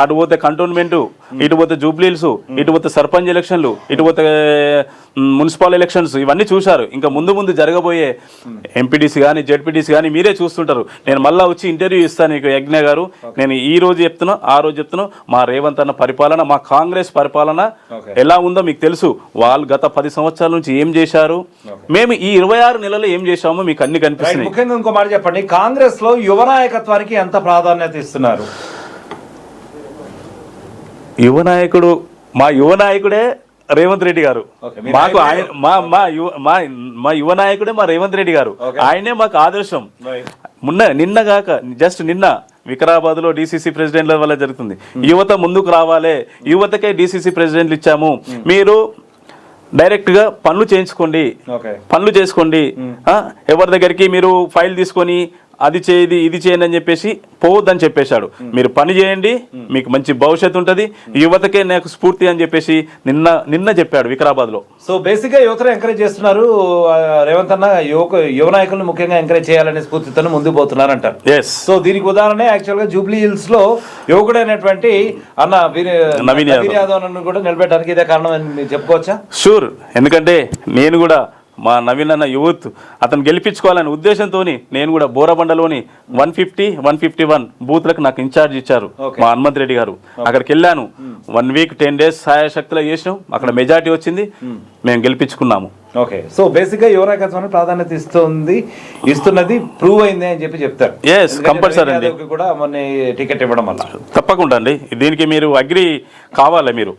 అటు పోతే కంటోన్మెంట్, ఇటు పోతే జూబ్లీహిల్స్, ఇటు పోతే సర్పంచ్ ఎలక్షన్లు, ఇటు పోతే మున్సిపల్ ఎలక్షన్స్, ఇవన్నీ చూశారు. ఇంకా ముందు ముందు జరగబోయే ఎంపీటీసీ కానీ జెడ్పీటీసీ కానీ మీరే చూస్తుంటారు. నేను మళ్ళీ వచ్చి ఇంటర్వ్యూ ఇస్తాను నీకు యజ్ఞ గారు. నేను ఈ రోజు చెప్తున్నా, ఆ రోజు చెప్తున్నా, మా రేవంత్ అన్న పరిపాలన, మా కాంగ్రెస్ పరిపాలన ఎలా ఉందో మీకు తెలుసు. వాళ్ళు గత 10 సంవత్సరాల నుంచి ఏం చేశారు, మేము ఈ 26 నెలల్లో ఏం చేశామో మీకు అన్ని కనిపిస్తున్నాయి. ముఖ్యంగా ఇంకో మాట చెప్పండి, కాంగ్రెస్ లో యువ నాయకత్వానికి ఎంత ప్రాధాన్యత ఇస్తున్నారు? మా యువ నాయకుడే రేవంత్ రెడ్డి గారు. మాకు మా యువ నాయకుడే మా రేవంత్ రెడ్డి గారు. ఆయనే మాకు ఆదర్శం. నిన్న వికారాబాద్ లో డీసీసీ ప్రెసిడెంట్ల వల్ల జరుగుతుంది. యువత ముందుకు రావాలి, యువతకే డీసీసీ ప్రెసిడెంట్లు ఇచ్చాము, మీరు డైరెక్ట్ గా పనులు చేసుకోండి. ఎవరి దగ్గరికి మీరు ఫైల్ తీసుకొని అది చేయది ఇది చేయండి అని చెప్పేసి పోవద్దని చెప్పేశాడు. మీరు పని చేయండి, మీకు మంచి భవిష్యత్తు ఉంటుంది, యువతకే నాకు స్ఫూర్తి అని చెప్పేసి నిన్న చెప్పాడు వికారాబాద్ లో. సో బేసిక్ గా యువతను ఎంకరేజ్ చేస్తున్నారు రేవంత్ అన్న. యువ నాయకులను ముఖ్యంగా ఎంకరేజ్ చేయాలనే స్ఫూర్తితో ముందుకు పోతున్నారు అంటారు. సో దీనికి ఉదాహరణ యాక్చువల్ గా జూబ్లీ హిల్స్ లో యువకుడైనటువంటి అన్న నవీన్ యాదవ్ కూడా నిలబెట్టడానికి ఇదే కారణం అని మీరు చెప్పుకోవచ్చా? షూర్. ఎందుకంటే నేను కూడా మా నవీన్ అన్న యూత్ అతను గెలిపించుకోవాలనే ఉద్దేశంతో నేను కూడా బోరబండలోని 150, 151 బూత్లకు నాకు ఇన్ఛార్జ్ ఇచ్చారు మా హనుమంత్ రెడ్డి గారు. అక్కడికి వెళ్ళాను. 1 వీక్ 10 డేస్ సాయశక్తిలో చేసినాం. అక్కడ మెజార్టీ వచ్చింది, మేము గెలిపించుకున్నాము. ఓకే. సో బేసిక్ గా యువ నాయకత్వానికి ప్రాధాన్యత ఇస్తున్నది ప్రూవ్ అయింది అని చెప్తారు. ఎస్, కంపల్సరీ అండి. కూడా మొన్న టికెట్ ఇవ్వడం వల్ల తప్పకుండా అండి. దీనికి మీరు అగ్రి కావాలి. మీరు